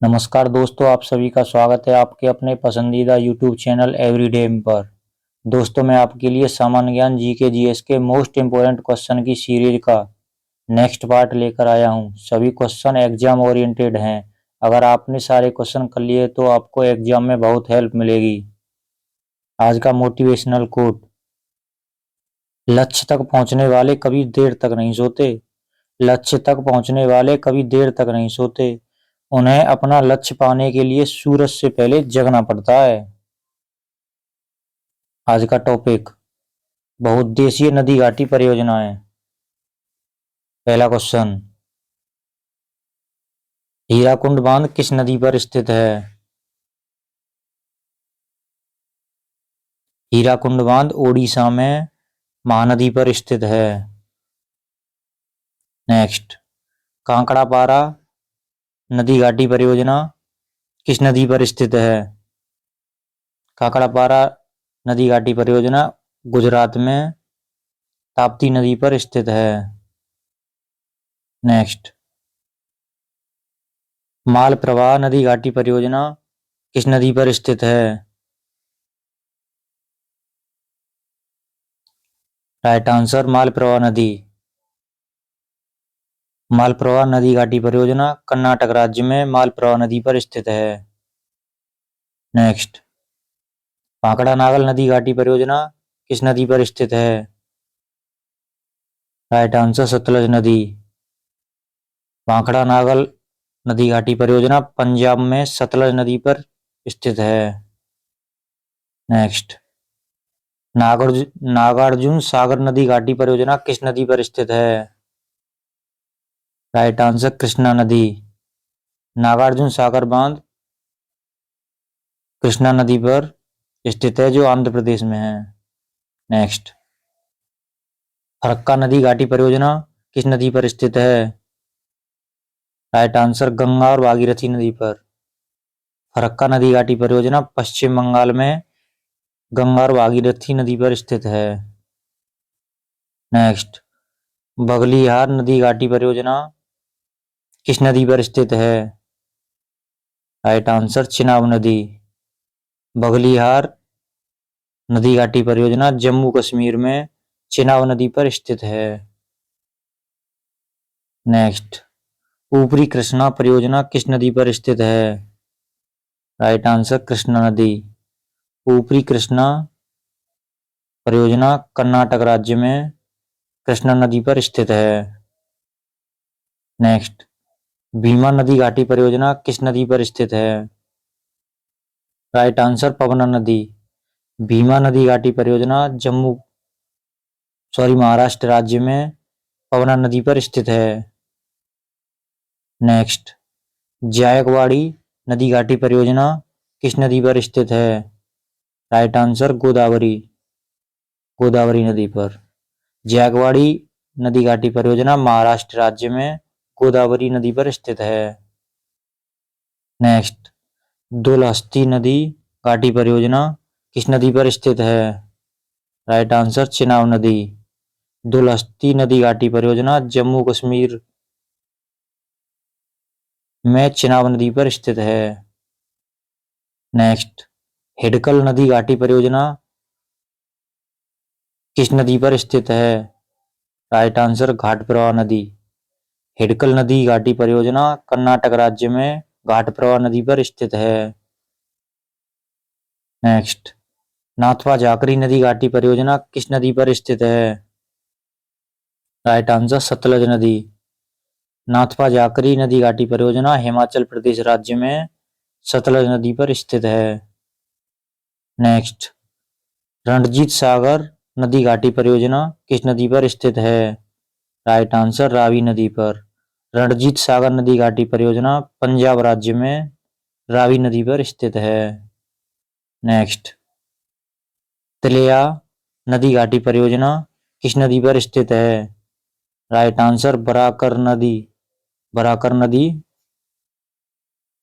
नमस्कार दोस्तों, आप सभी का स्वागत है आपके अपने पसंदीदा यूट्यूब चैनल एवरीडे पर। दोस्तों, मैं आपके लिए सामान्य ज्ञान जीके जीएस के मोस्ट इम्पोर्टेंट क्वेश्चन की सीरीज का नेक्स्ट पार्ट लेकर आया हूं। सभी क्वेश्चन एग्जाम ओरिएंटेड हैं। अगर आपने सारे क्वेश्चन कर लिए तो आपको एग्जाम में बहुत हेल्प मिलेगी। आज का मोटिवेशनल कोट: लक्ष्य तक पहुंचने वाले कभी देर तक नहीं सोते। लक्ष्य तक पहुंचने वाले कभी देर तक नहीं सोते। उन्हें अपना लक्ष्य पाने के लिए सूरज से पहले जगना पड़ता है। आज का टॉपिक: बहुउद्देशीय नदी घाटी परियोजनाएं। पहला क्वेश्चन: हीराकुंड बांध किस नदी पर स्थित है? हीराकुंड बांध ओडिशा में महानदी पर स्थित है। नेक्स्ट: कांकड़ापारा नदी घाटी परियोजना किस नदी पर स्थित है? काकड़ापारा नदी घाटी परियोजना गुजरात में ताप्ती नदी पर स्थित है। नेक्स्ट: मालप्रवाह नदी घाटी परियोजना किस नदी पर स्थित है? राइट आंसर मालप्रवाह नदी। मालप्रवाह नदी घाटी परियोजना कर्नाटक राज्य में मालप्रवाह नदी पर स्थित है। नेक्स्ट: भाखड़ा नागल नदी घाटी परियोजना किस नदी पर स्थित है? राइट आंसर सतलज नदी। भाखड़ा नागल नदी घाटी परियोजना पंजाब में सतलज नदी पर स्थित है। नेक्स्ट: नागार्जुन सागर नदी घाटी परियोजना किस नदी पर स्थित है? राइट आंसर कृष्णा नदी। नागार्जुन सागर बांध कृष्णा नदी पर स्थित है जो आंध्र प्रदेश में है। नेक्स्ट: फरक्का नदी घाटी परियोजना किस नदी पर स्थित है? राइट आंसर गंगा और भागीरथी नदी पर। फरक्का नदी घाटी परियोजना पश्चिम बंगाल में गंगा और भागीरथी नदी पर स्थित है। नेक्स्ट: बगलिहार नदी घाटी परियोजना किस नदी पर स्थित है? राइट आंसर चिनाब नदी। बगलिहार नदी घाटी परियोजना जम्मू कश्मीर में चिनाब नदी पर स्थित है। नेक्स्ट: ऊपरी कृष्णा परियोजना किस नदी पर स्थित है? राइट आंसर कृष्णा नदी। ऊपरी कृष्णा परियोजना कर्नाटक राज्य में कृष्णा नदी पर स्थित है। नेक्स्ट: भीमा नदी घाटी परियोजना किस नदी पर स्थित है? राइट आंसर पवना नदी। भीमा नदी घाटी परियोजना महाराष्ट्र राज्य में पवना नदी पर स्थित है। नेक्स्ट: जायकवाड़ी नदी घाटी परियोजना किस नदी पर स्थित है? राइट आंसर गोदावरी नदी पर। जायकवाड़ी नदी घाटी परियोजना महाराष्ट्र राज्य में गोदावरी नदी पर स्थित है। नेक्स्ट: दुलहस्ती नदी घाटी परियोजना किस नदी पर स्थित है? राइट आंसर चिनाब नदी। दुलहस्ती नदी घाटी परियोजना जम्मू कश्मीर में चिनाब नदी पर स्थित है। नेक्स्ट: हिडकल नदी घाटी परियोजना किस नदी पर स्थित है? राइट आंसर घाट प्रवाह नदी। हिडकल नदी घाटी परियोजना कर्नाटक राज्य में घाट प्रवाह नदी पर स्थित है। नेक्स्ट: नाथपा झाकरी नदी घाटी परियोजना किस नदी पर स्थित है? राइट आंसर सतलज नदी। नाथपा झाकरी नदी घाटी परियोजना हिमाचल प्रदेश राज्य में सतलज नदी पर स्थित है। नेक्स्ट: रणजीत सागर नदी घाटी परियोजना किस नदी पर स्थित है? राइट आंसर रावी नदी पर। रणजीत सागर नदी घाटी परियोजना पंजाब राज्य में रावी नदी पर स्थित है। नेक्स्ट: तिलैया नदी घाटी परियोजना किस नदी पर स्थित है? राइट आंसर बराकर नदी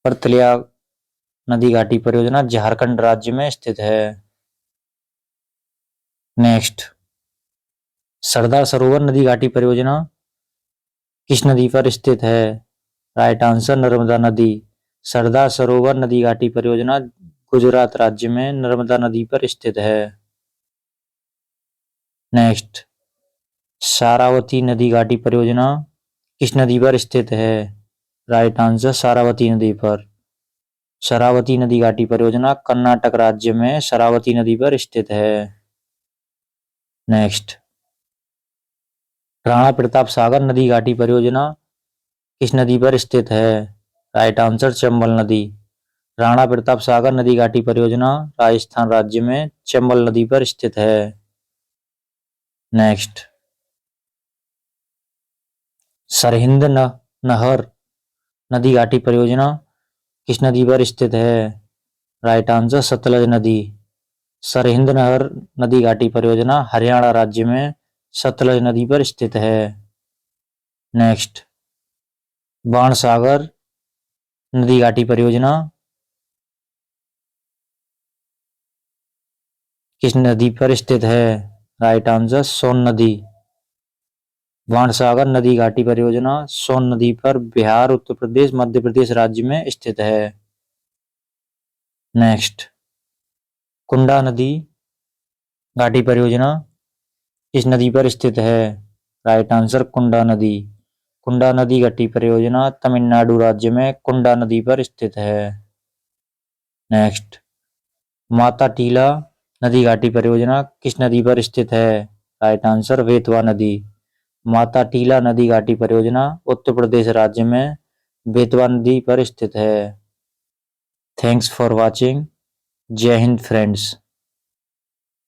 पर तिलैया नदी घाटी परियोजना झारखंड राज्य में स्थित है। नेक्स्ट: सरदार सरोवर नदी घाटी परियोजना किस नदी पर स्थित है? राइट आंसर नर्मदा नदी। सरदार सरोवर नदी घाटी परियोजना गुजरात राज्य में नर्मदा नदी पर स्थित है। नेक्स्ट, शारावती नदी घाटी परियोजना किस नदी पर स्थित है? राइट आंसर शारावती नदी पर। शरावती नदी घाटी परियोजना कर्नाटक राज्य में शरावती नदी पर स्थित है। नेक्स्ट, राणा प्रताप सागर नदी घाटी परियोजना किस नदी पर स्थित है? राइट आंसर चंबल नदी। राणा प्रताप सागर नदी घाटी परियोजना राजस्थान राज्य में चंबल नदी पर स्थित है। नेक्स्ट, सरहिंद नहर नदी घाटी परियोजना किस नदी पर स्थित है? राइट आंसर सतलज नदी। सरहिंद नहर नदी घाटी परियोजना हरियाणा राज्य में सतलज नदी पर स्थित है। नेक्स्ट, बाणसागर नदी घाटी परियोजना किस नदी पर स्थित है? राइट आंसर सोन नदी। बाणसागर नदी घाटी परियोजना सोन नदी पर बिहार, उत्तर प्रदेश, मध्य प्रदेश राज्य में स्थित है। नेक्स्ट, कुंडा नदी घाटी परियोजना किस नदी पर स्थित है? राइट आंसर कुंडा नदी। कुंडा नदी घाटी परियोजना तमिलनाडु राज्य में कुंडा नदी पर स्थित है। नेक्स्ट, माता टीला नदी घाटी परियोजना किस नदी पर स्थित है? राइट आंसर बेतवा नदी। माता टीला नदी घाटी परियोजना उत्तर प्रदेश राज्य में बेतवा नदी पर स्थित है। Thanks for watching. जय हिंद फ्रेंड्स।